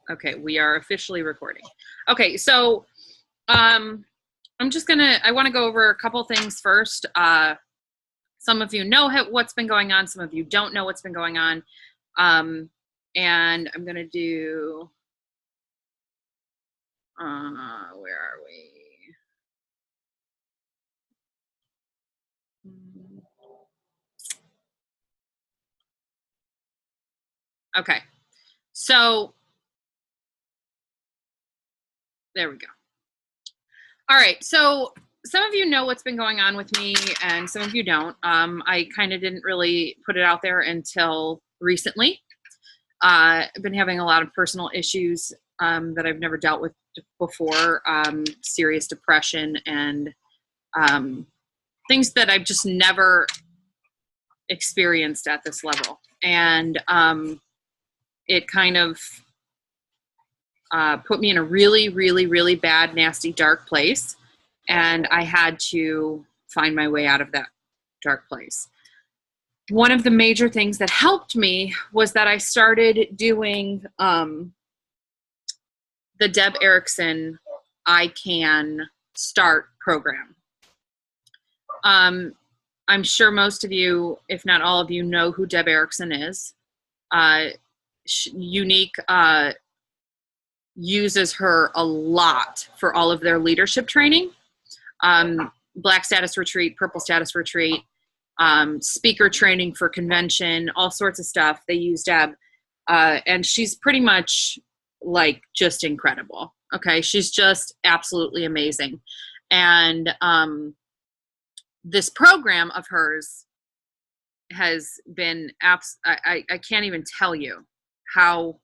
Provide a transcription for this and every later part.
Okay, we are officially recording. Okay, so I'm just I want to go over a couple things first. Some of you know what's been going on, some of you don't know what's been going on. And I'm gonna do, where are we? Okay, so there we go. All right, so some of you know what's been going on with me and some of you don't. I kind of didn't really put it out there until recently. I've been having a lot of personal issues that I've never dealt with before, serious depression and things that I've just never experienced at this level. And it kind of put me in a really, really, really bad, nasty, dark place. And I had to find my way out of that dark place. One of the major things that helped me was that I started doing the Deb Erickson I Can Start program. I'm sure most of you, if not all of you, know who Deb Erickson is. Unique uses her a lot for all of their leadership training. Black Status Retreat, Purple Status Retreat, speaker training for convention, all sorts of stuff. They use Deb. And she's pretty much like just incredible. Okay. She's just absolutely amazing. And this program of hers has been I can't even tell you how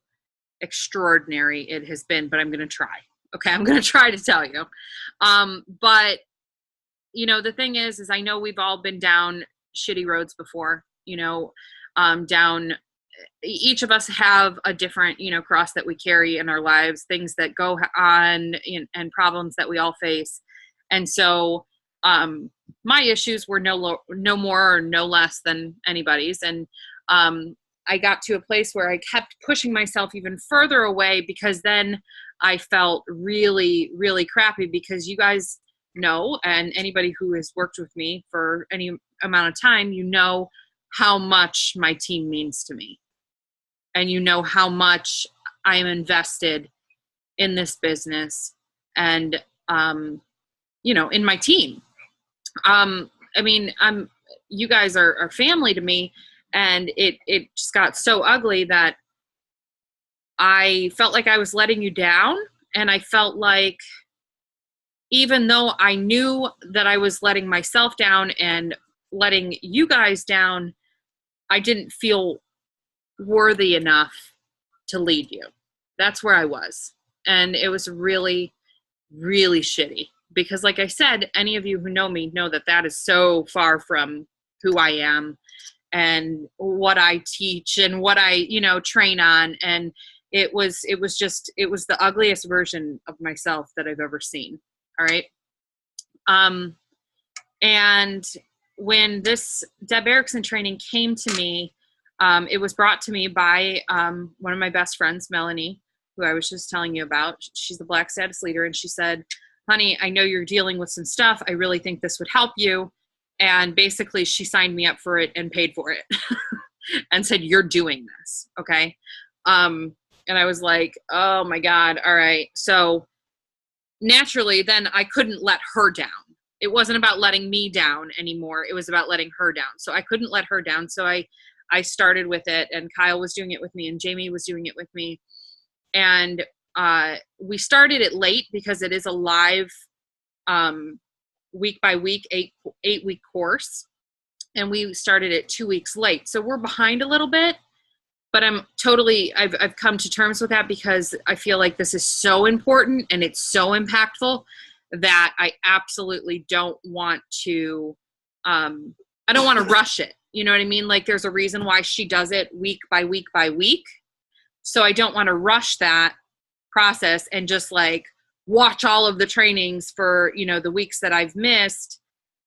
extraordinary it has been, but I'm going to try. Okay. I'm going to try to tell you. But you know, the thing is I know we've all been down shitty roads before, you know, down, each of us have a different, you know, cross that we carry in our lives, things that go on and problems that we all face. And so, my issues were no more or no less than anybody's. And, I got to a place where I kept pushing myself even further away because then I felt really, really crappy because you guys know, and anybody who has worked with me for any amount of time, you know how much my team means to me. And you know how much I am invested in this business and, you know, in my team. I mean, you guys are family to me, and it just got so ugly that I felt like I was letting you down. And I felt like, even though I knew that I was letting myself down and letting you guys down, I didn't feel worthy enough to lead you. That's where I was. And it was really, really shitty because, like I said, any of you who know me know that that is so far from who I am and what I teach and what I, you know, train on. And it was the ugliest version of myself that I've ever seen. All right. And when this Deb Erickson training came to me, it was brought to me by one of my best friends, Melanie, who I was just telling you about. She's the Black Status leader. And she said, honey, I know you're dealing with some stuff. I really think this would help you. And basically she signed me up for it and paid for it and said, you're doing this. Okay. And I was like, oh my God. All right. So naturally then I couldn't let her down. It wasn't about letting me down anymore. It was about letting her down. So I couldn't let her down. So I started with it, and Kyle was doing it with me, and Jamie was doing it with me. And we started it late because it is a live week by week, 8-week course. And we started it 2 weeks late. So we're behind a little bit, but I've come to terms with that because I feel like this is so important and it's so impactful that I absolutely don't want to, I don't want to rush it. You know what I mean? Like there's a reason why she does it week by week by week. So I don't want to rush that process and just like watch all of the trainings for, you know, the weeks that I've missed,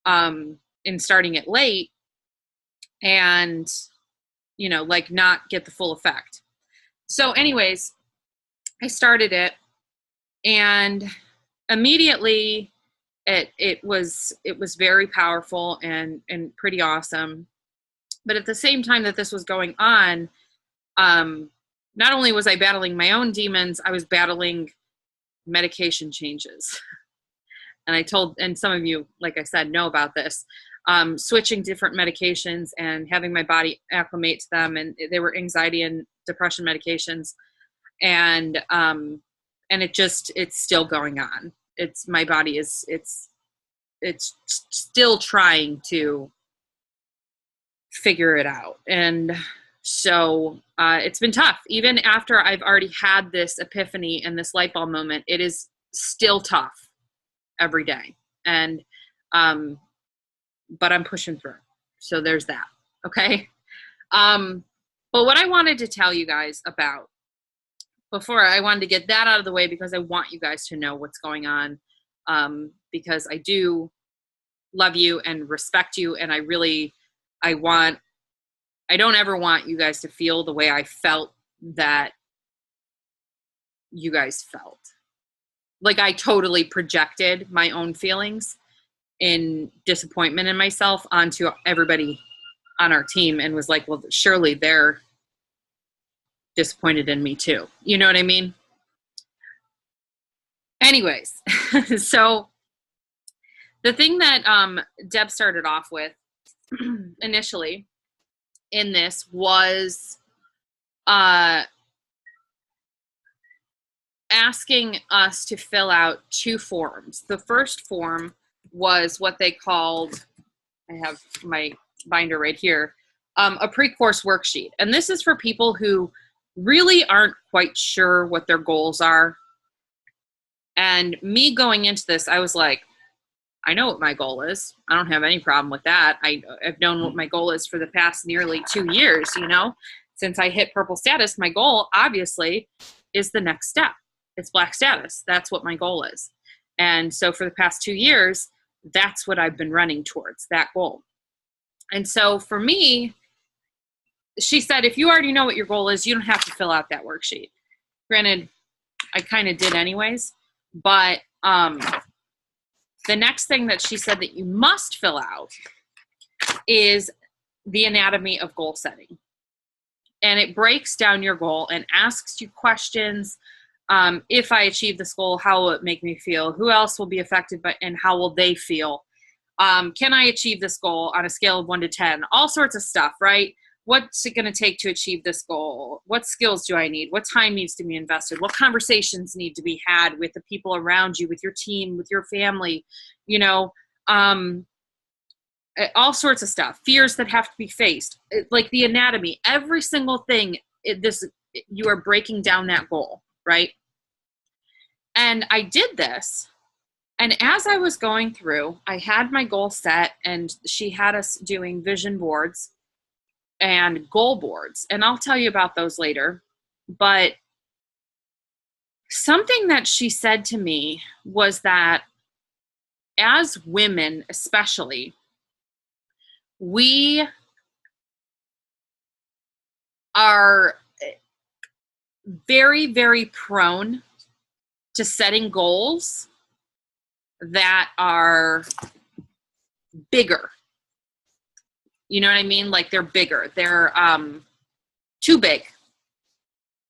in starting it late and, you know, like not get the full effect. So anyways, I started it, and immediately it was very powerful and pretty awesome. But at the same time that this was going on, not only was I battling my own demons, I was battling medication changes. And some of you, like I said, know about this. Switching different medications and having my body acclimate to them, and they were anxiety and depression medications, and it's still going on. My body is it's still trying to figure it out, and so it's been tough. Even after I've already had this epiphany and this light bulb moment, it is still tough every day, and but I'm pushing through. So there's that. Okay. But what I wanted to tell you guys about before, I wanted to get that out of the way because I want you guys to know what's going on, because I do love you and respect you, and I don't ever want you guys to feel the way I felt that you guys felt. Like I totally projected my own feelings in disappointment in myself onto everybody on our team and was like, well, surely they're disappointed in me too. You know what I mean? Anyways, so the thing that Deb started off with initially in this was asking us to fill out 2 forms. The first form was what they called, I have my binder right here, a pre-course worksheet. And this is for people who really aren't quite sure what their goals are. And me going into this, I was like, I know what my goal is. I don't have any problem with that. I've known what my goal is for the past nearly 2 years, since I hit purple status. My goal, obviously, is the next step. It's black status. That's what my goal is. And so for the past 2 years, that's what I've been running towards, that goal. And so for me, she said, if you already know what your goal is, you don't have to fill out that worksheet. Granted, I kind of did anyways, but the next thing that she said that you must fill out is the anatomy of goal setting. And it breaks down your goal and asks you questions. If I achieve this goal, how will it make me feel? Who else will be affected by, and how will they feel? Can I achieve this goal on a scale of 1 to 10? All sorts of stuff, right? What's it going to take to achieve this goal? What skills do I need? What time needs to be invested? What conversations need to be had with the people around you, with your team, with your family, all sorts of stuff. Fears that have to be faced, like the anatomy, every single thing. You are breaking down that goal, right? And I did this. And as I was going through, I had my goal set, and she had us doing vision boards and goal boards. And I'll tell you about those later. But something that she said to me was that as women, especially, we are very, very prone to setting goals that are bigger. You know what I mean? Like they're bigger. They're too big.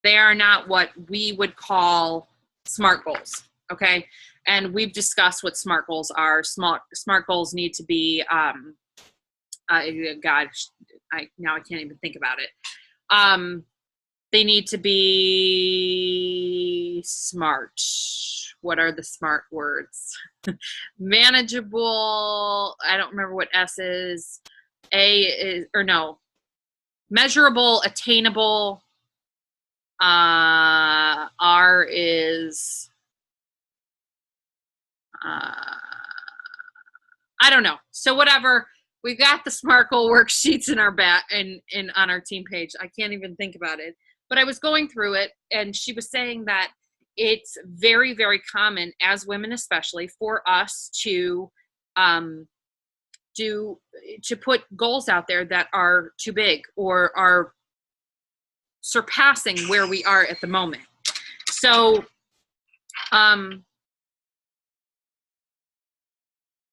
They are not what we would call SMART goals. Okay. And we've discussed what SMART goals are. SMART goals need to be, God, now I can't even think about it. They need to be smart. What are the SMART words? Manageable. I don't remember what S is. A is, or no, measurable, attainable. R is, I don't know. So whatever. We've got the SMART goal worksheets in our on our team page. I can't even think about it. But I was going through it, and she was saying that it's very, very common as women, especially, for us to put goals out there that are too big or are surpassing where we are at the moment. So,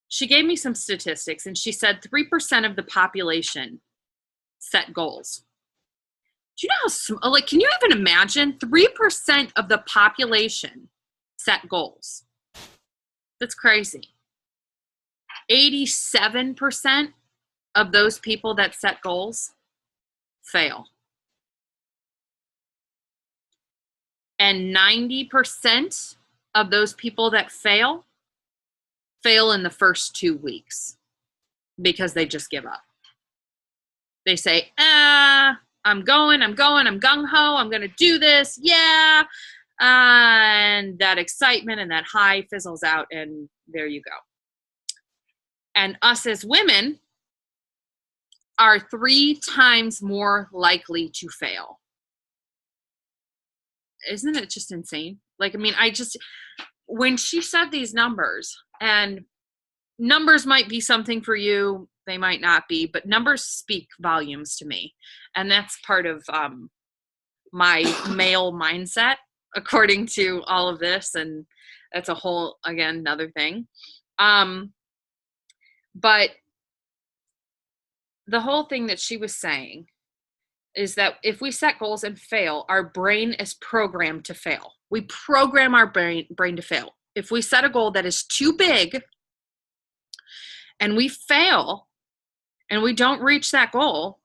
she gave me some statistics, and she said 3% of the population set goals. Do you know how, like, can you even imagine 3% of the population set goals? That's crazy. 87% of those people that set goals fail. And 90% of those people that fail in the first 2 weeks because they just give up. They say, I'm gung-ho, I'm going to do this, yeah. And that excitement and that high fizzles out, and there you go. And us as women are 3 times more likely to fail. Isn't it just insane? Like, I mean, when she said these numbers, and numbers might be something for you, they might not be, but numbers speak volumes to me. And that's part of my male mindset, according to all of this. And that's a whole, again, another thing. But the whole thing that she was saying is that if we set goals and fail, our brain is programmed to fail. We program our brain to fail. If we set a goal that is too big and we fail and we don't reach that goal,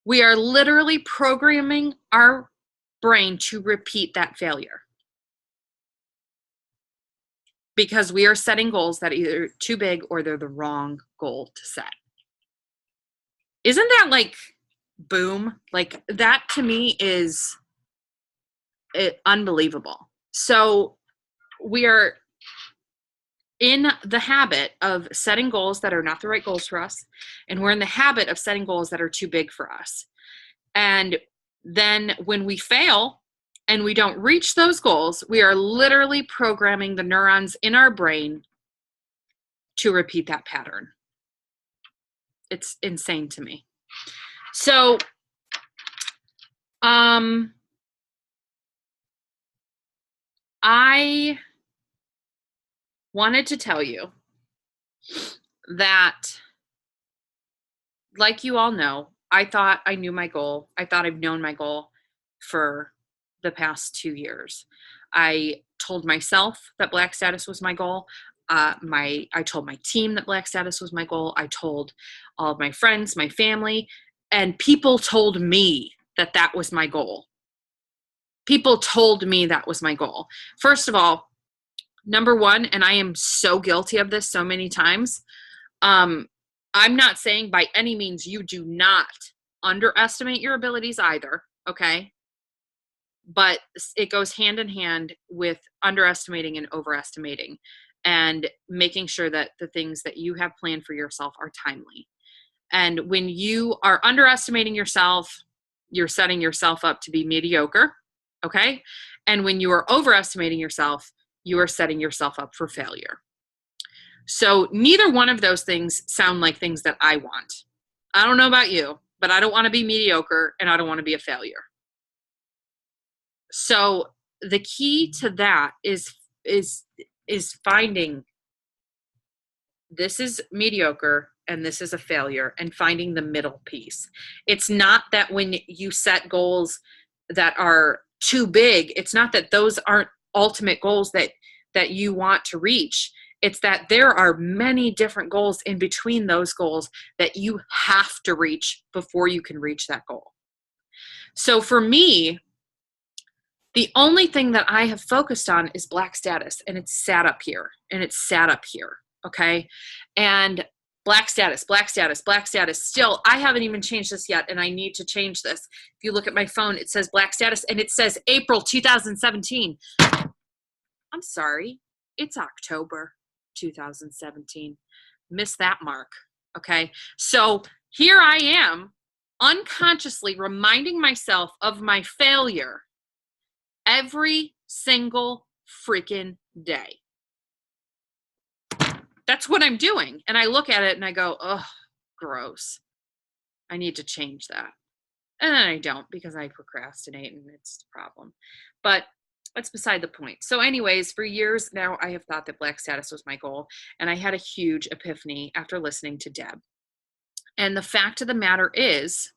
we are literally programming our brain to repeat that failure. Because we are setting goals that are either too big or they're the wrong goal to set. Isn't that like, boom? Like, that to me is unbelievable. So we are in the habit of setting goals that are not the right goals for us. And we're in the habit of setting goals that are too big for us. And then when we fail and we don't reach those goals, we are literally programming the neurons in our brain to repeat that pattern. It's insane to me. So, I wanted to tell you that, like you all know, I thought I knew my goal. I thought I've known my goal for the past 2 years. I told myself that Black status was my goal. I told my team that Black status was my goal. I told all of my friends, my family, and people told me that that was my goal. People told me that was my goal. First of all, number one, and I am so guilty of this so many times, I'm not saying by any means you do not underestimate your abilities either, okay? But it goes hand in hand with underestimating and overestimating, and making sure that the things that you have planned for yourself are timely. And when you are underestimating yourself, you're setting yourself up to be mediocre, okay? And when you are overestimating yourself, you are setting yourself up for failure. So neither one of those things sound like things that I want. I don't know about you, but I don't want to be mediocre and I don't want to be a failure. So the key to that is finding, this is mediocre and this is a failure, and finding the middle piece. It's not that when you set goals that are too big, it's not that those aren't ultimate goals that you want to reach. It's that there are many different goals in between those goals that you have to reach before you can reach that goal. So for me, the only thing that I have focused on is Black status, and it's sat up here, and it's sat up here, okay? And Black status, still, I haven't even changed this yet, and I need to change this. If you look at my phone, it says Black status, and it says April 2017. I'm sorry, it's October 2017. Missed that mark, okay? So here I am, unconsciously reminding myself of my failure every single freaking day. That's what I'm doing. And I look at it and I go, oh, gross. I need to change that. And then I don't, because I procrastinate and it's the problem. But That's beside the point. So anyways, for years now, I have thought that Black status was my goal. And I had a huge epiphany after listening to Deb. And the fact of the matter is,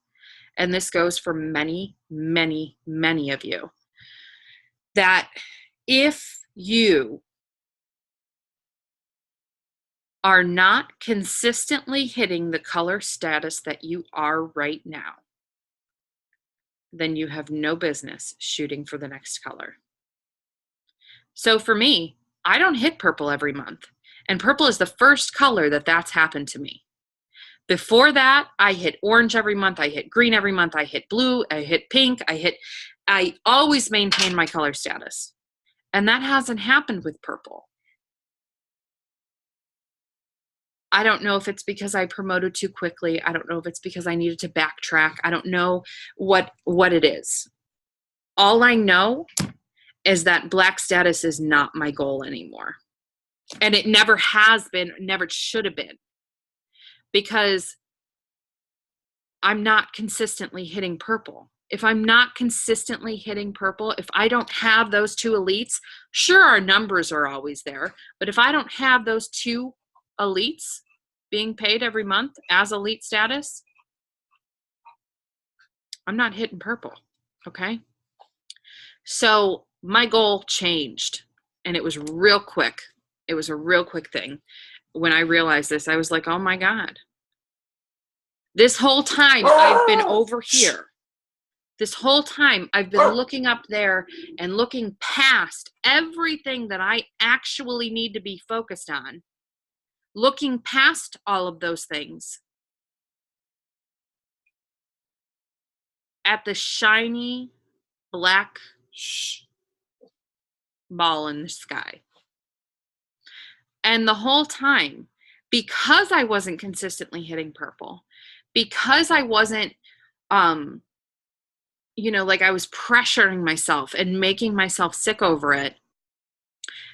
and this goes for many, many, many of you, that if you are not consistently hitting the color status that you are right now, then you have no business shooting for the next color. So for me, I don't hit purple every month. And purple is the first color that's happened to me. Before that, I hit orange every month. I hit green every month. I hit blue. I hit pink. I always maintain my color status. And that hasn't happened with purple. I don't know if it's because I promoted too quickly. I don't know if it's because I needed to backtrack. I don't know what it is. All I know is that Black status is not my goal anymore. And it never has been, never should have been, because I'm not consistently hitting purple. If I'm not consistently hitting purple, if I don't have those two elites, sure, our numbers are always there, but if I don't have those two elites being paid every month as elite status, I'm not hitting purple, okay? So my goal changed, and it was real quick. It was a real quick thing. When I realized this, I was like, oh my God. This whole time I've been over here. This whole time I've been looking up there and looking past everything that I actually need to be focused on, looking past all of those things at the shiny black ball in the sky. And the whole time, because I wasn't consistently hitting purple, because I wasn't, like I was pressuring myself and making myself sick over it,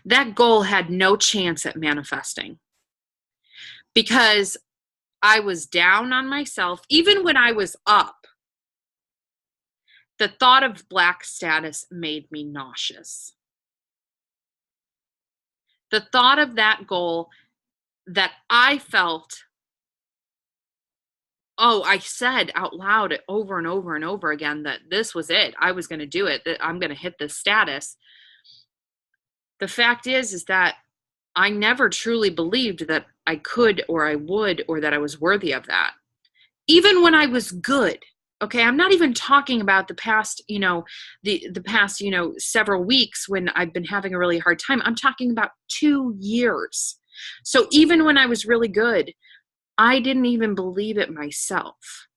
that goal had no chance at manifesting. Because I was down on myself, even when I was up. The thought of Black status made me nauseous. The thought of that goal that I felt, I said out loud over and over and over again that this was it. I was going to do it, that I'm going to hit this status. The fact is that I never truly believed that I could or I would or that I was worthy of that. Even when I was good. Okay, I'm not even talking about the past, the past, several weeks when I've been having a really hard time. I'm talking about 2 years. So even when I was really good, I didn't even believe it myself.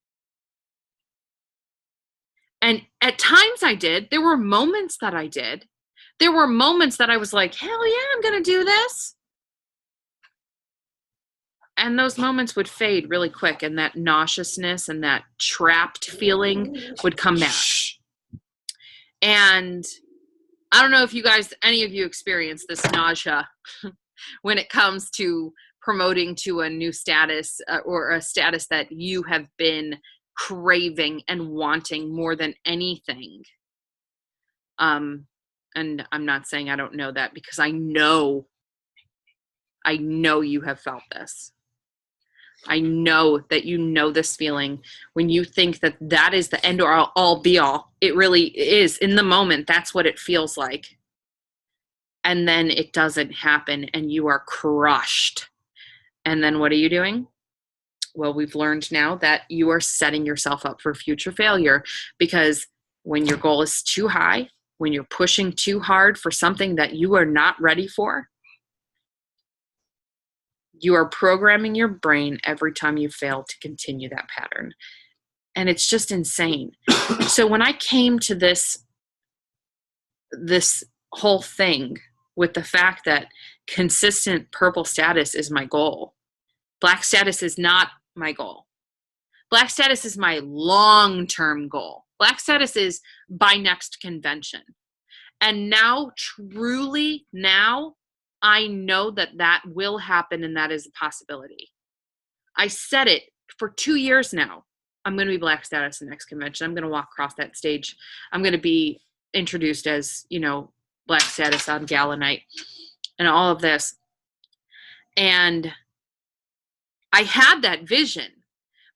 And at times I did. There were moments that I did. There were moments that I was like, hell yeah, I'm going to do this. And those moments would fade really quick, and that nauseousness and that trapped feeling would come back. And I don't know if any of you experience this nausea when it comes to promoting to a new status or a status that you have been craving and wanting more than anything. And I'm not saying I don't know that, because I know you have felt this. I know that you know this feeling when you think that is the end or all be all. It really is. In the moment, that's what it feels like. And then it doesn't happen and you are crushed. And then what are you doing? Well, we've learned now that you are setting yourself up for future failure, because when your goal is too high, when you're pushing too hard for something that you are not ready for, you are programming your brain every time you fail to continue that pattern. And it's just insane. So when I came to this whole thing with the fact that consistent purple status is my goal, Black status is not my goal. Black status is my long-term goal. Black status is by next convention. And now, truly now, I know that will happen, and that is a possibility. I said it for 2 years now. I'm going to be Black status the next convention. I'm going to walk across that stage. I'm going to be introduced as, black status on Galanite and all of this. And I had that vision,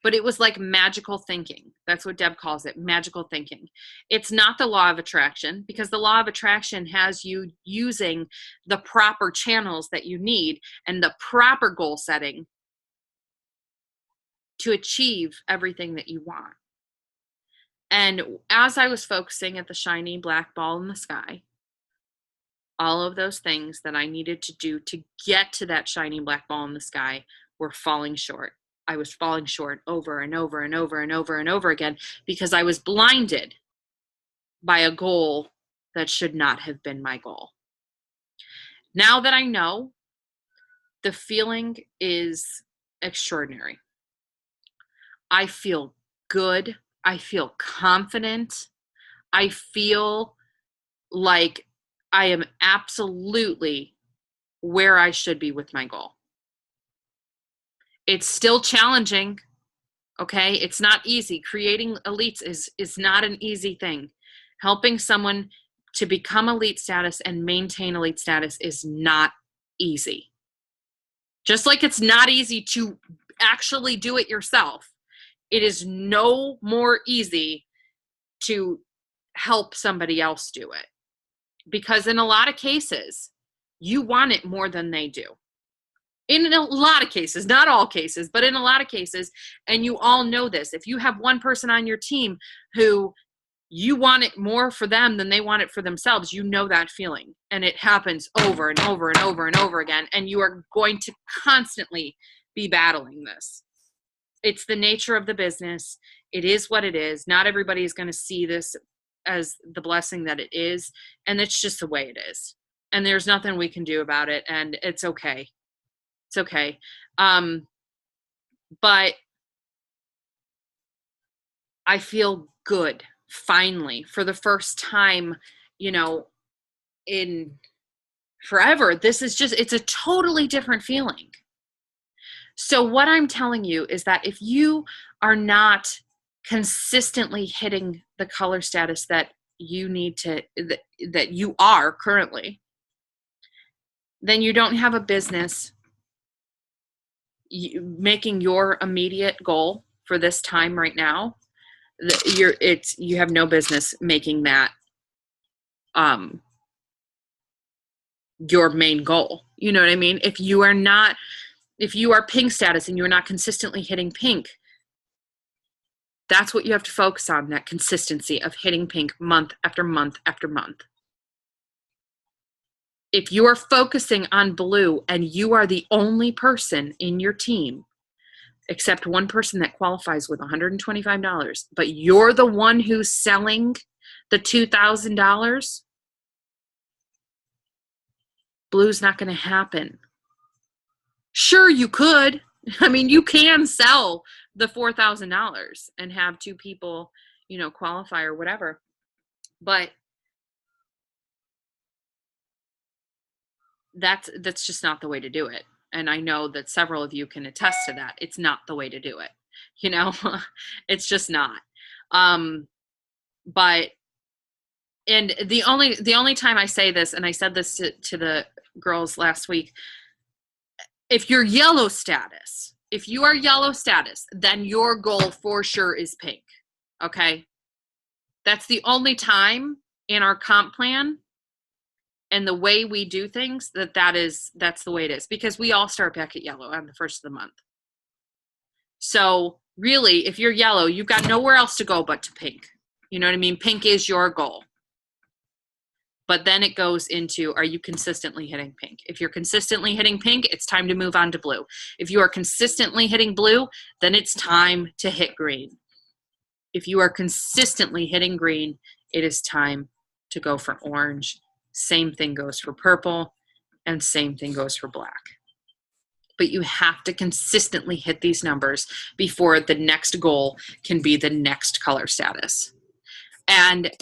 but it was like magical thinking. That's what Deb calls it, magical thinking. It's not the law of attraction, because the law of attraction has you using the proper channels that you need and the proper goal setting to achieve everything that you want. And as I was focusing at the shiny black ball in the sky, all of those things that I needed to do to get to that shiny black ball in the sky were falling short. I was falling short over and over and over and over and over again because I was blinded by a goal that should not have been my goal. Now that I know, the feeling is extraordinary. I feel good. I feel confident. I feel like I am absolutely where I should be with my goal. It's still challenging, okay? It's not easy. Creating elites is not an easy thing. Helping someone to become elite status and maintain elite status is not easy. Just like it's not easy to actually do it yourself, it is no more easy to help somebody else do it. Because in a lot of cases, you want it more than they do. In a lot of cases, not all cases, but in a lot of cases, and you all know this, if you have one person on your team who you want it more for them than they want it for themselves, you know that feeling. And it happens over and over and over and over again. And you are going to constantly be battling this. It's the nature of the business. It is what it is. Not everybody is going to see this as the blessing that it is. And it's just the way it is. And there's nothing we can do about it. And it's okay. It's okay. But I feel good, finally, for the first time, in forever. It's a totally different feeling. So what I'm telling you is that if you are not consistently hitting the color status that you need to, that you are currently, then you don't have a business making your immediate goal for this time right now. You have no business making that your main goal. You know what I mean? If you are pink status and you're not consistently hitting pink, that's what you have to focus on, that consistency of hitting pink month after month after month. If you are focusing on blue and you are the only person in your team, except one person that qualifies with $125, but you're the one who's selling the $2,000, blue's not going to happen. Sure, you could. I mean, you can sell the $4,000 and have two people, qualify or whatever. But that's just not the way to do it. And I know that several of you can attest to that. It's not the way to do it. It's just not. But and the only time I say this, and I said this to the girls last week, if you're yellow status, if you are yellow status, then your goal for sure is pink. Okay? That's the only time in our comp plan and the way we do things that's the way it is, because we all start back at yellow on the first of the month. So really, if you're yellow, you've got nowhere else to go but to pink. You know what I mean? Pink is your goal. But then it goes into, are you consistently hitting pink? If you're consistently hitting pink, it's time to move on to blue. If you are consistently hitting blue, then it's time to hit green. If you are consistently hitting green, it is time to go for orange. Same thing goes for purple, and same thing goes for black. But you have to consistently hit these numbers before the next goal can be the next color status. And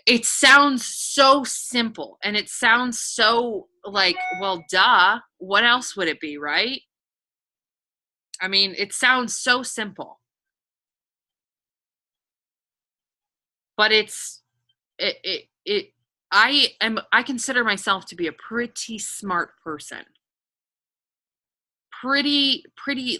it sounds so simple, and it sounds so like, well, duh, what else would it be, right? I mean, it sounds so simple. But I consider myself to be a pretty smart person. Pretty,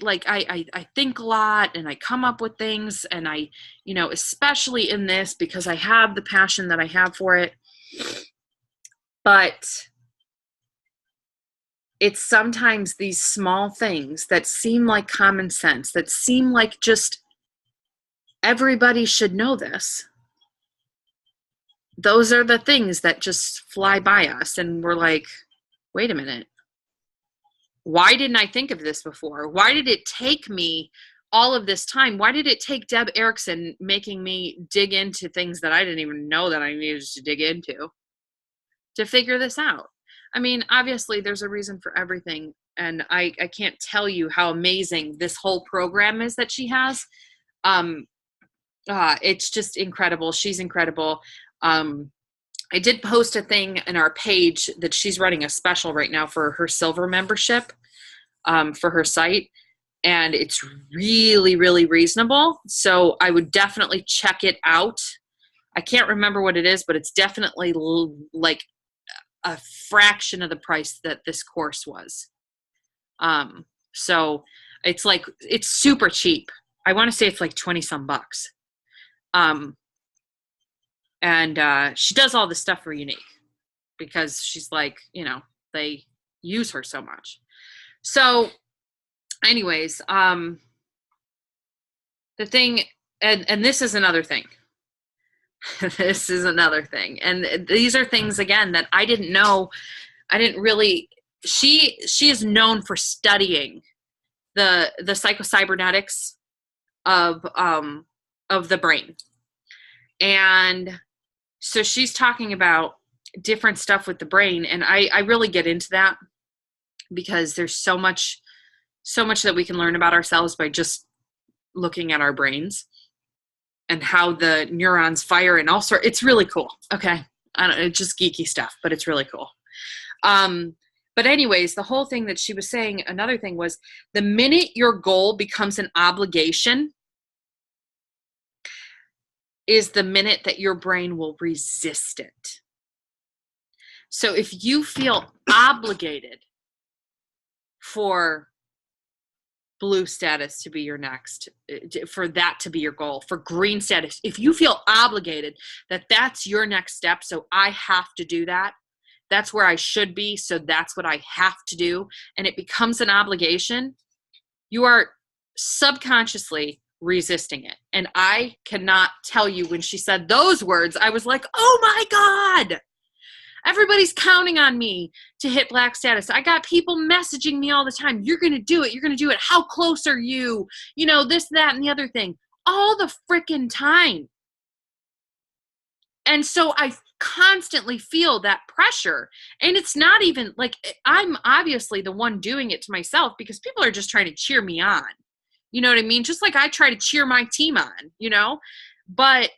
like I think a lot and I come up with things, and I, especially in this, because I have the passion that I have for it. But it's sometimes these small things that seem like common sense, that seem like just everybody should know this. Those are the things that just fly by us, and we're like, wait a minute. Why didn't I think of this before? Why did it take me all of this time? Why did it take Deb Erickson making me dig into things that I didn't even know that I needed to dig into to figure this out? I mean, obviously there's a reason for everything. And I can't tell you how amazing this whole program is that she has. It's just incredible. She's incredible. I did post a thing in our page that she's running a special right now for her silver membership, for her site. And it's really, really reasonable. So I would definitely check it out. I can't remember what it is, but it's definitely like a fraction of the price that this course was. So it's super cheap. I want to say it's like 20 some bucks. And she does all this stuff for Younique because she's like, they use her so much. So anyways, the thing, and this is another thing. This is another thing. And these are things, again, that I didn't know. I didn't really, she is known for studying the psychocybernetics of the brain. And so she's talking about different stuff with the brain. And I really get into that because there's so much that we can learn about ourselves by just looking at our brains and how the neurons fire and all sorts. It's really cool. Okay. It's just geeky stuff, but it's really cool. But anyways, the whole thing that she was saying, another thing was, the minute your goal becomes an obligation is the minute that your brain will resist it. So if you feel obligated for blue status to be your next, for that to be your goal, for green status, if you feel obligated that that's your next step, so I have to do that, that's where I should be, so that's what I have to do, and it becomes an obligation, you are subconsciously resisting it. And I cannot tell you, when she said those words, I was like, oh my God, everybody's counting on me to hit black status. I got people messaging me all the time. You're going to do it. You're going to do it. How close are you? This, that, and the other thing, all the freaking time. And so I constantly feel that pressure. And it's not even like I'm obviously the one doing it to myself, because people are just trying to cheer me on. You know what I mean? Just like I try to cheer my team on, but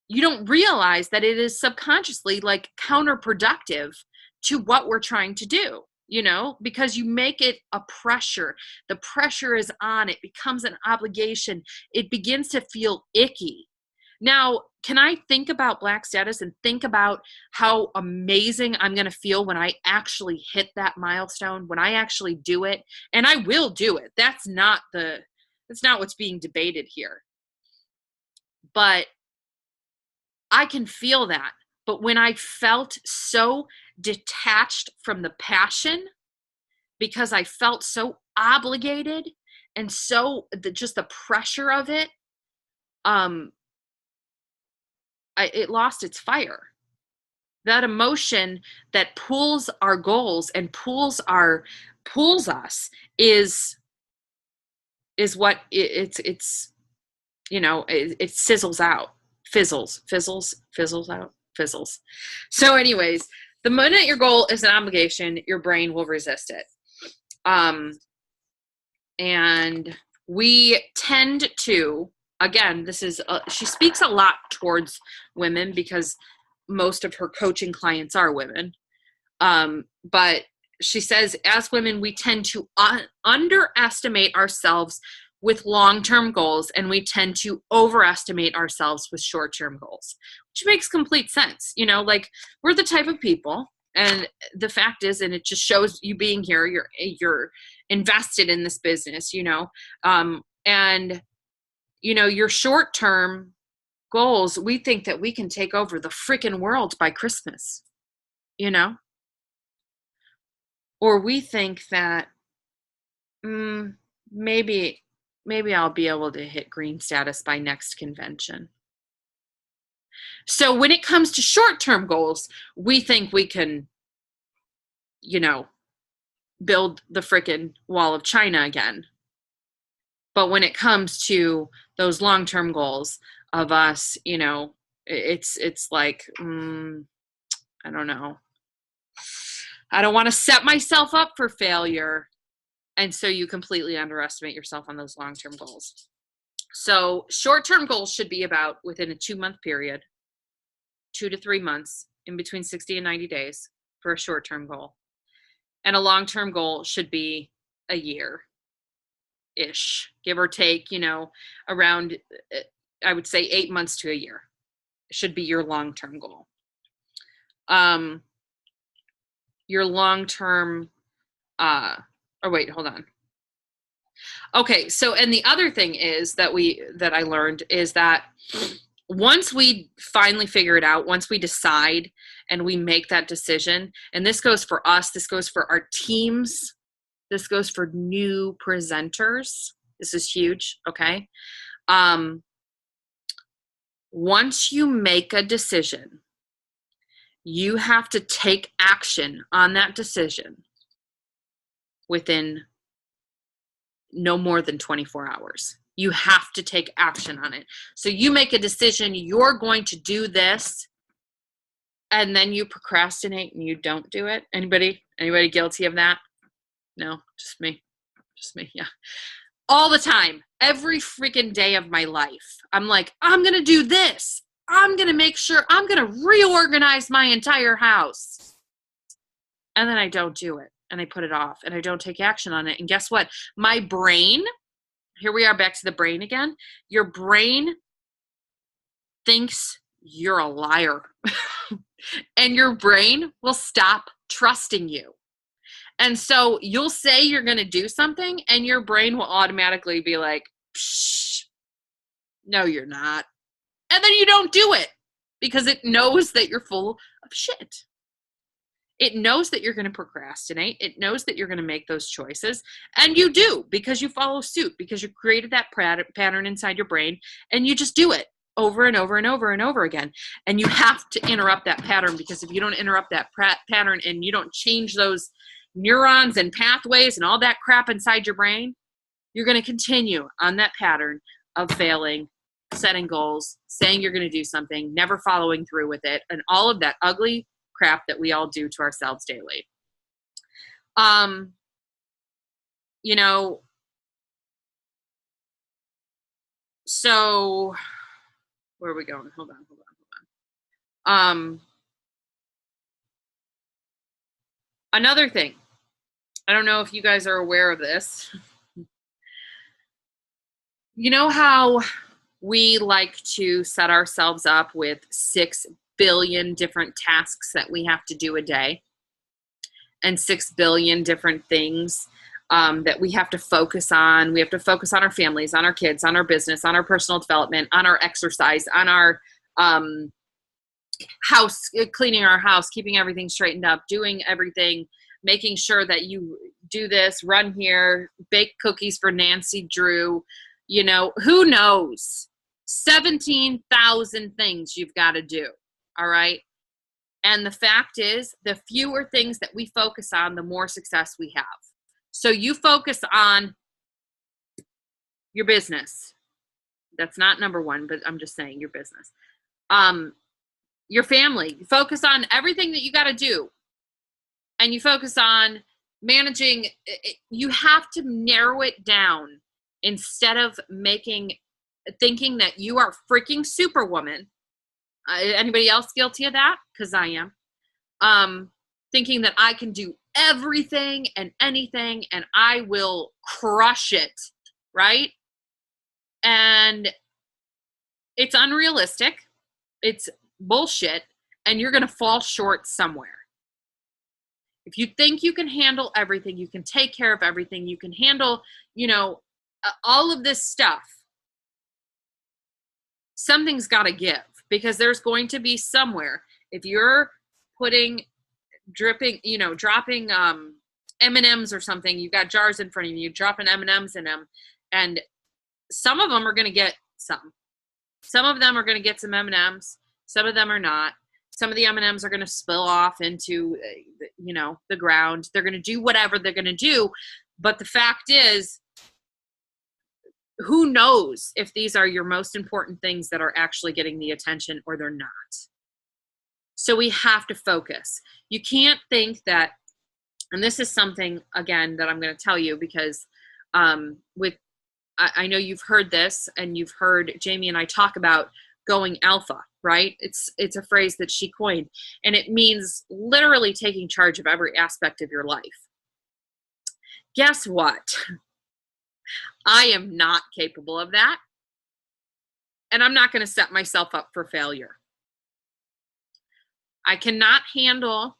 you don't realize that it is subconsciously like counterproductive to what we're trying to do, because you make it a pressure. The pressure is on. It becomes an obligation. It begins to feel icky. Now, can I think about black status and think about how amazing I'm going to feel when I actually hit that milestone, when I actually do it? And I will do it. That's not what's being debated here. But I can feel that. But when I felt so detached from the passion, because I felt so obligated and so just the pressure of it, it lost its fire. That emotion that pulls our goals and pulls us is what it sizzles out, fizzles out. So anyways, the minute your goal is an obligation, your brain will resist it. And we tend to, again, she speaks a lot towards women because most of her coaching clients are women. But she says, as women, we tend to underestimate ourselves with long-term goals, and we tend to overestimate ourselves with short-term goals, which makes complete sense. You know, like, we're the type of people, and the fact is, and it just shows you being here, you're invested in this business, you know, and you know, your short-term goals, we think that we can take over the freaking world by Christmas, you know, or we think that maybe I'll be able to hit green status by next convention. So when it comes to short-term goals, we think we can, you know, build the frickin' wall of China again. But when it comes to those long-term goals of us, you know, it's like, I don't know. I don't want to set myself up for failure. And so you completely underestimate yourself on those long-term goals. So short-term goals should be about within a 2-month period, 2 to 3 months, in between 60 and 90 days for a short-term goal. And a long-term goal should be a year-ish, give or take, you know, around, I would say 8 months to a year should be your long-term goal. Your long-term, wait, hold on. Okay, so, and the other thing is that I learned is that once we finally figure it out, once we decide and we make that decision, and this goes for us, this goes for our teams, this goes for new presenters, this is huge, okay? Once you make a decision, you have to take action on that decision within no more than 24 hours. You have to take action on it. So you make a decision, you're going to do this, and then you procrastinate and you don't do it. Anybody guilty of that? No, just me, yeah. All the time, every freaking day of my life, I'm like, I'm going to do this. I'm going to make sure, I'm going to reorganize my entire house. And then I don't do it, and I put it off, and I don't take action on it. And guess what? My brain, here we are back to the brain again. Your brain thinks you're a liar. And your brain will stop trusting you. And so you'll say you're going to do something, and your brain will automatically be like, psh, no, you're not. And then you don't do it because it knows that you're full of shit. It knows that you're going to procrastinate. It knows that you're going to make those choices. And you do, because you follow suit, because you created that pattern inside your brain, and you just do it over and over and over and over again. And you have to interrupt that pattern, because if you don't interrupt that pattern and you don't change those neurons and pathways and all that crap inside your brain, you're going to continue on that pattern of failing, setting goals, saying you're going to do something, never following through with it, and all of that ugly crap that we all do to ourselves daily. You know, so where are we going? Hold on. Another thing, I don't know if you guys are aware of this. You know how we like to set ourselves up with 6 billion different tasks that we have to do a day, and 6 billion different things that we have to focus on. We have to focus on our families, on our kids, on our business, on our personal development, on our exercise, on our house, cleaning our house, keeping everything straightened up, doing everything, making sure that you do this, run here, bake cookies for Nancy Drew, you know, who knows? 17,000 things you've got to do. All right. And the fact is, the fewer things that we focus on, the more success we have. So you focus on your business. That's not number one, but I'm just saying your business. Your family. You focus on everything that you got to do. And you focus on managing. You have to narrow it down instead of thinking that you are freaking Superwoman. Anybody else guilty of that? Because I am. Thinking that I can do everything and anything and I will crush it, right? And it's unrealistic. It's bullshit. And you're going to fall short somewhere. If you think you can handle everything, you can take care of everything, you can handle, all of this stuff, something's got to give, because there's going to be somewhere. If you're dropping M&Ms or something, you've got jars in front of you, dropping M&Ms in them, and some of them are going to get some. Some of them are going to get some M&Ms. Some of them are not. Some of the M&Ms are going to spill off into, the ground. They're going to do whatever they're going to do. But the fact is, who knows if these are your most important things that are actually getting the attention or they're not. So we have to focus. You can't think that, and this is something, again, that I'm going to tell you, because I know you've heard this, and you've heard Jamie and I talk about going alpha, right? It's a phrase that she coined, and it means literally taking charge of every aspect of your life. Guess what? I am not capable of that, and I'm not going to set myself up for failure. I cannot handle,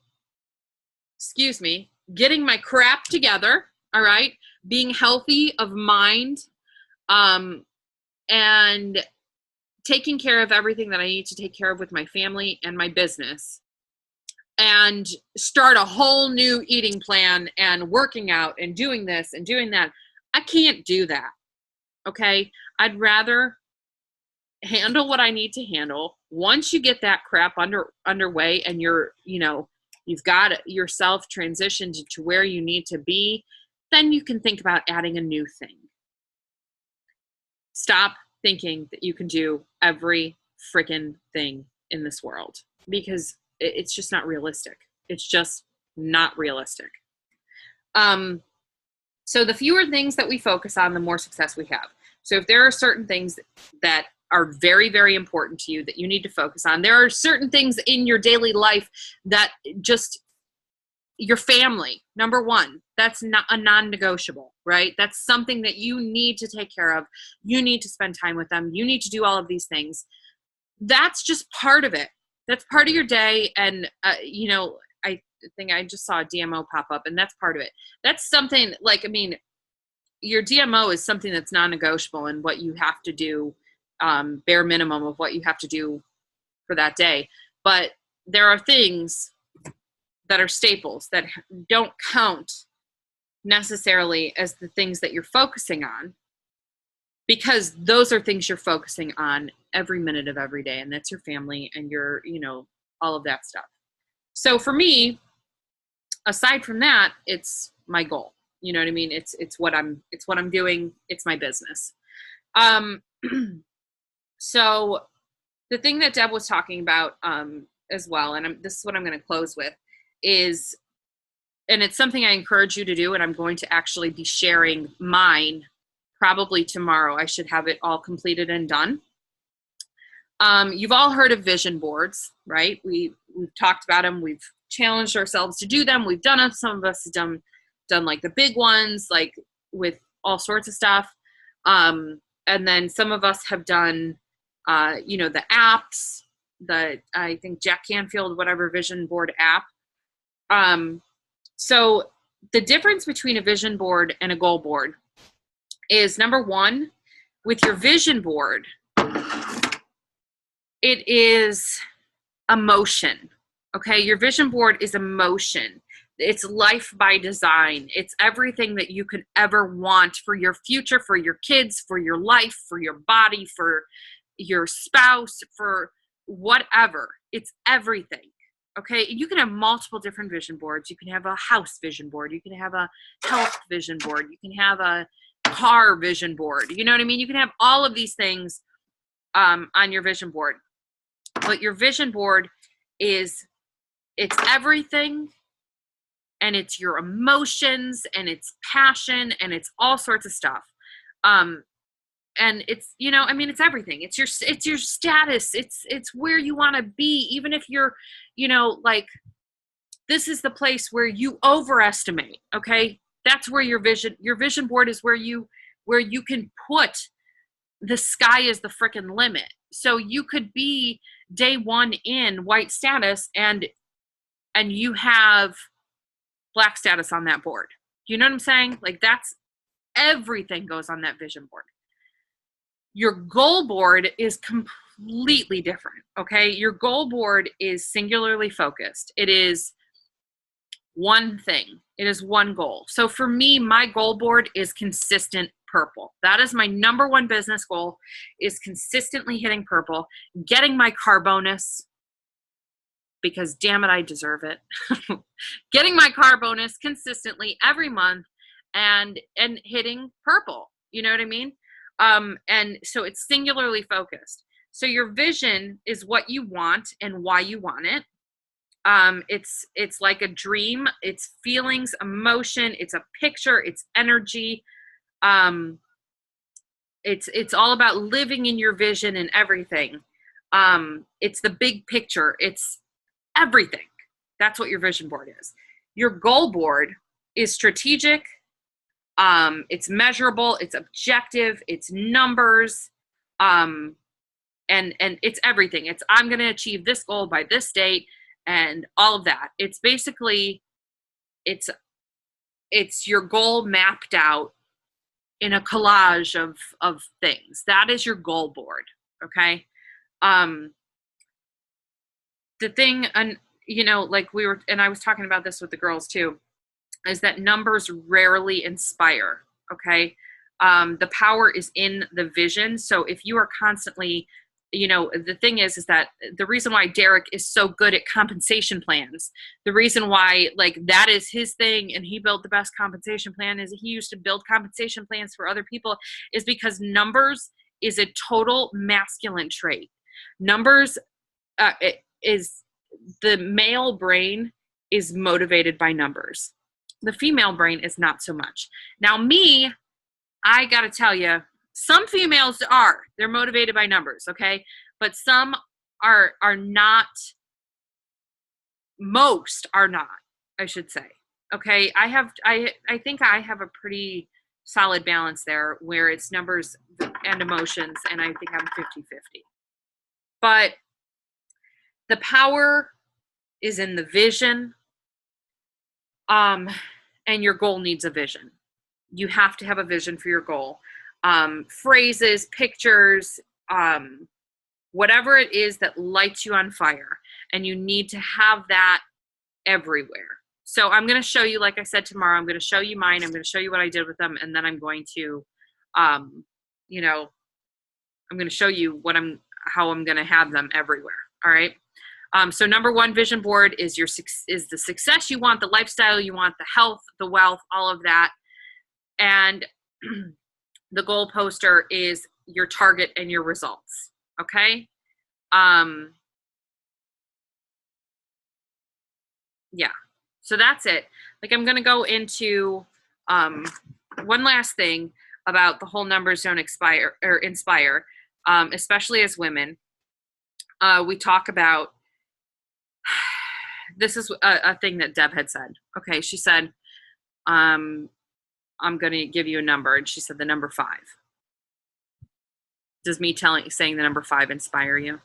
getting my crap together, all right? Being healthy of mind, and taking care of everything that I need to take care of with my family and my business, and start a whole new eating plan and working out and doing this and doing that. I can't do that, okay? I'd rather handle what I need to handle. Once you get that crap underway and you've got yourself transitioned to where you need to be, then you can think about adding a new thing. Stop thinking that you can do every freaking thing in this world, because it's just not realistic. It's just not realistic. So the fewer things that we focus on, the more success we have. So if there are certain things that are very, very important to you that you need to focus on, there are certain things in your daily life that just, your family, number one, that's not a non-negotiable, right? That's something that you need to take care of. You need to spend time with them. You need to do all of these things. That's just part of it. That's part of your day. And, I think I just saw a DMO pop up, and that's part of it. That's something your DMO is something that's non-negotiable, and what you have to do, bare minimum of what you have to do for that day. But there are things that are staples that don't count necessarily as the things that you're focusing on, because those are things you're focusing on every minute of every day, and that's your family and your, all of that stuff. So for me, aside from that, it's my goal. You know what I mean? It's what I'm doing. It's my business. So the thing that Deb was talking about as well, and this is what I'm going to close with, is, and it's something I encourage you to do, and I'm going to actually be sharing mine probably tomorrow. I should have it all completed and done. You've all heard of vision boards, right? We've talked about them. We've challenged ourselves to do them. We've done them. Some of us have done like the big ones, like with all sorts of stuff. And then some of us have done, the apps, I think Jack Canfield, whatever vision board app. So the difference between a vision board and a goal board is, number one, with your vision board, it is emotion. Okay. Your vision board is emotion. It's life by design. It's everything that you could ever want for your future, for your kids, for your life, for your body, for your spouse, for whatever. It's everything. Okay. You can have multiple different vision boards. You can have a house vision board. You can have a health vision board. You can have a car vision board. You know what I mean? You can have all of these things on your vision board. But your vision board it's everything, and it's your emotions, and it's passion, and it's all sorts of stuff. And it's, it's everything. It's your status. It's where you want to be. Even if you're, this is the place where you overestimate. Okay. That's where your vision board is, where you can put the sky is the freaking limit. So you could be day one in white status and you have black status on that board. You know what I'm saying? Like, that's everything goes on that vision board. Your goal board is completely different, okay? Your goal board is singularly focused. It is one thing. It is one goal. So for me, my goal board is consistent purple. That is my number one business goal, is consistently hitting purple, getting my car bonus, because damn it, I deserve it. Getting my car bonus consistently every month and hitting purple. You know what I mean? And so it's singularly focused. So your vision is what you want and why you want it. It's like a dream. It's feelings, emotion. It's a picture. It's energy. It's all about living in your vision and everything. It's the big picture. It's everything. That's what your vision board is. Your goal board is strategic. It's measurable. It's objective. It's numbers. And it's everything. It's, I'm going to achieve this goal by this date and all of that. It's basically, it's your goal mapped out in a collage of things. That is your goal board. Okay. The thing, and you know, like we were, and I was talking about this with the girls too, is that numbers rarely inspire. Okay. The power is in the vision. So if you are constantly, you know, the thing is that the reason why Derek is so good at compensation plans, the reason why, like, that is his thing and he built the best compensation plan, is he used to build compensation plans for other people, is because numbers is a total masculine trait. Numbers is, the male brain is motivated by numbers. The female brain is not so much. Now me, I got to tell you, some females are. They're motivated by numbers, okay? But some are not. Most are not, I should say. Okay? I think I have a pretty solid balance there where it's numbers and emotions, and I think I'm 50-50. But the power is in the vision, and your goal needs a vision. You have to have a vision for your goal. Phrases, pictures, whatever it is that lights you on fire, and you need to have that everywhere. So I'm going to show you, like I said, tomorrow, I'm going to show you mine. I'm going to show you what I did with them. And then I'm going to, you know, I'm going to show you how I'm going to have them everywhere. All right. So number one vision board is the success you want, the lifestyle you want, the health, the wealth, all of that. And the goal poster is your target and your results. Okay. Yeah. So that's it. Like, I'm going to go into, one last thing about the whole numbers don't expire or inspire, especially as women. We talk about, this is a thing that Deb had said. Okay. She said, I'm going to give you a number. And she said the number 5. Does me saying the number 5 inspire you?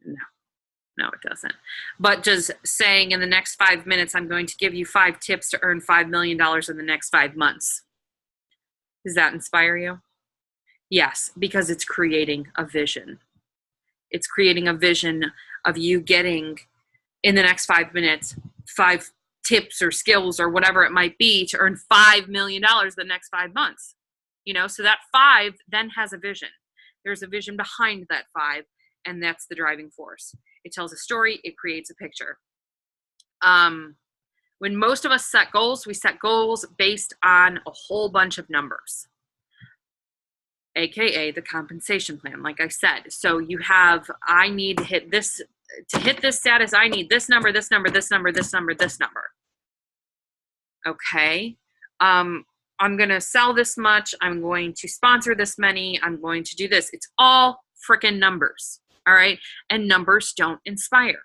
No, it doesn't. But just saying in the next 5 minutes, I'm going to give you 5 tips to earn $5 million in the next 5 months. Does that inspire you? Yes, because it's creating a vision. It's creating a vision of you getting, in the next 5 minutes, 5 tips or skills or whatever it might be to earn $5 million the next 5 months. You know, so that 5 then has a vision. There's a vision behind that 5, and that's the driving force. It tells a story. It creates a picture. When most of us set goals, we set goals based on a whole bunch of numbers, AKA the compensation plan, like I said. So you have, I need to hit this, to hit this status, I need this number, this number, this number, this number, this number. Okay. I'm going to sell this much. I'm going to sponsor this many. I'm going to do this. It's all freaking numbers. All right. And numbers don't inspire.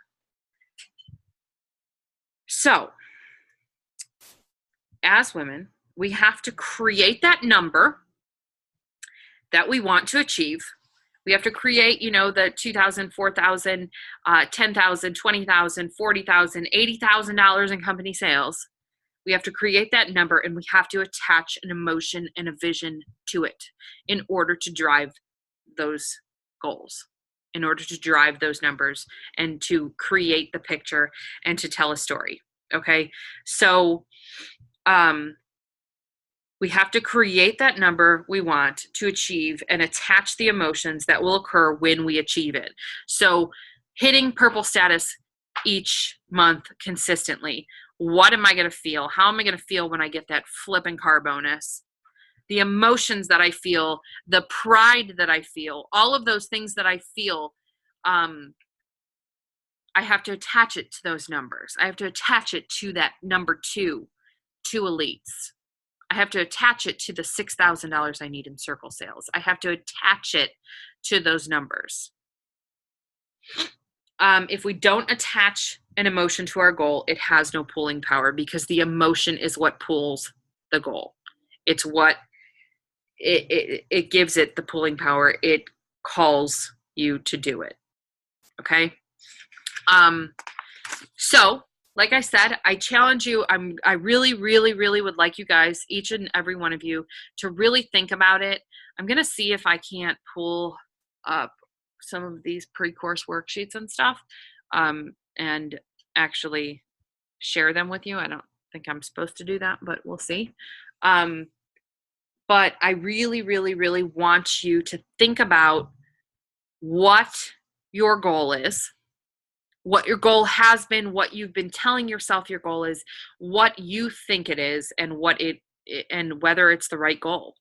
So as women, we have to create that number that we want to achieve. We have to create, the 2,000, 4,000, 10,000, 20,000, 40,000, $80,000 in company sales. We have to create that number, and we have to attach an emotion and a vision to it in order to drive those goals, in order to drive those numbers and to create the picture and to tell a story. Okay. So, we have to create that number we want to achieve and attach the emotions that will occur when we achieve it. So hitting purple status each month consistently. What am I going to feel? How am I going to feel when I get that flipping car bonus? The emotions that I feel, the pride that I feel, all of those things that I feel, I have to attach it to those numbers. I have to attach it to that number 2 elites. I have to attach it to the $6,000 I need in circle sales. I have to attach it to those numbers. If we don't attach an emotion to our goal, it has no pulling power, because the emotion is what pulls the goal. It's what it gives it the pulling power. It calls you to do it. Okay. So like I said, I challenge you. I really, really, really would like you guys, each and every one of you, to really think about it. I'm going to see if I can't pull up some of these pre-course worksheets and stuff, and actually share them with you. I don't think I'm supposed to do that, but we'll see. But I really, really, really want you to think about what your goal is, what your goal has been, what you've been telling yourself your goal is, what you think it is, and and whether it's the right goal.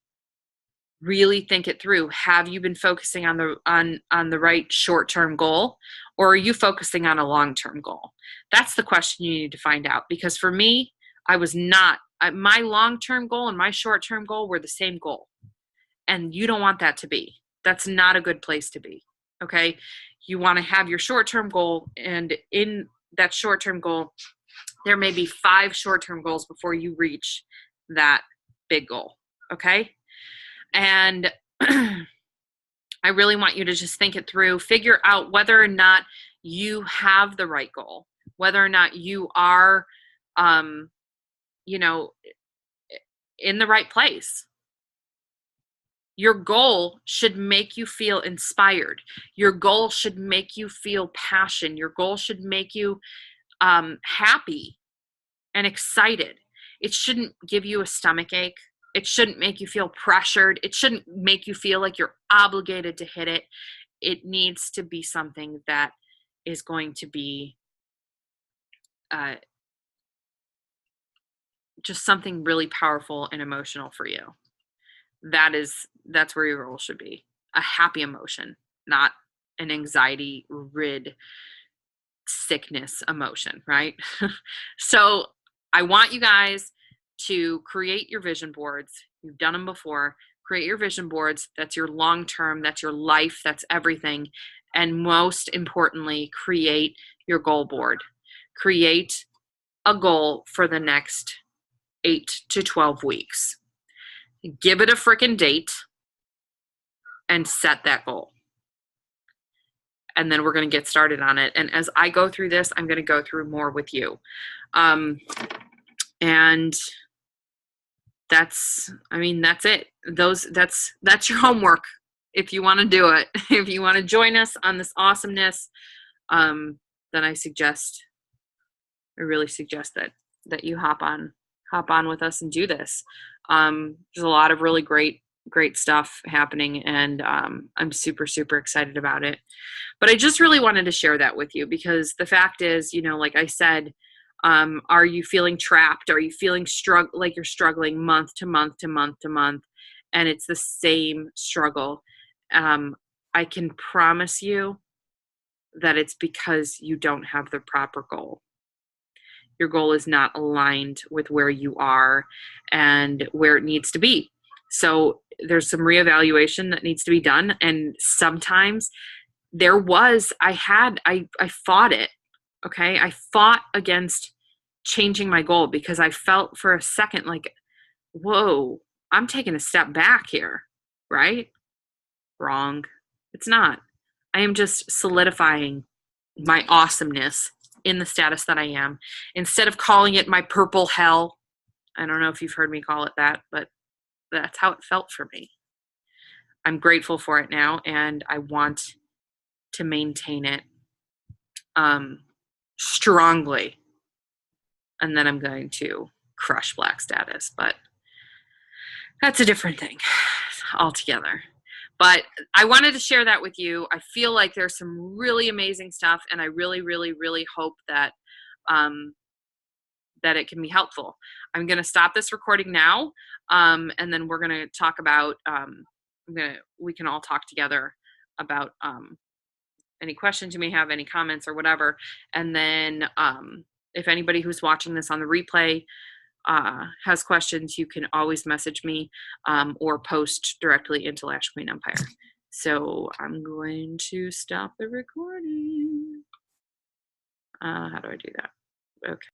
Really think it through. Have you been focusing on the right short-term goal, or are you focusing on a long-term goal? That's the question you need to find out, because for me, I was not. My long-term goal and my short-term goal were the same goal, and you don't want that to be. That's not a good place to be. Okay. You want to have your short-term goal, and in that short-term goal, there may be 5 short-term goals before you reach that big goal. Okay. And I really want you to just think it through, figure out whether or not you have the right goal, whether or not you are, in the right place. Your goal should make you feel inspired. Your goal should make you feel passion. Your goal should make you happy and excited. It shouldn't give you a stomach ache. It shouldn't make you feel pressured. It shouldn't make you feel like you're obligated to hit it. It needs to be something that is going to be just something really powerful and emotional for you. That's where your goal should be. A happy emotion, not an anxiety rid sickness emotion, right? So I want you guys to create your vision boards. You've done them before. Create your vision boards. That's your long-term, that's your life, that's everything. And most importantly, create your goal board. Create a goal for the next 8 to 12 weeks. Give it a freaking date and set that goal. And then we're going to get started on it. And as I go through this, I'm going to go through more with you. And that's it. That's your homework. If you want to do it, if you want to join us on this awesomeness, then I really suggest that you hop on with us and do this. There's a lot of really great stuff happening, and I'm super, super excited about it. But I just really wanted to share that with you, because the fact is, like I said, are you feeling trapped? Are you feeling like you're struggling month to month to month to month, and it's the same struggle? I can promise you that it's because you don't have the proper goal. Your goal is not aligned with where you are and where it needs to be. So there's some reevaluation that needs to be done. And sometimes I fought it. Okay. I fought against changing my goal, because I felt for a second like, whoa, I'm taking a step back here. Right. Wrong. It's not. I am just solidifying my awesomeness in the status that I am. Instead of calling it my purple hell, I don't know if you've heard me call it that, but that's how it felt for me. I'm grateful for it now, and I want to maintain it strongly. And then I'm going to crush Black status, but that's a different thing altogether. But I wanted to share that with you. I feel like there's some really amazing stuff, and I really, really, really hope that that it can be helpful. I'm going to stop this recording now, and then we're going to talk about. We can all talk together about any questions you may have, any comments or whatever, and then if anybody who's watching this on the replay has questions, you can always message me or post directly into Lash Queen Empire. So I'm going to stop the recording. How do I do that? Okay.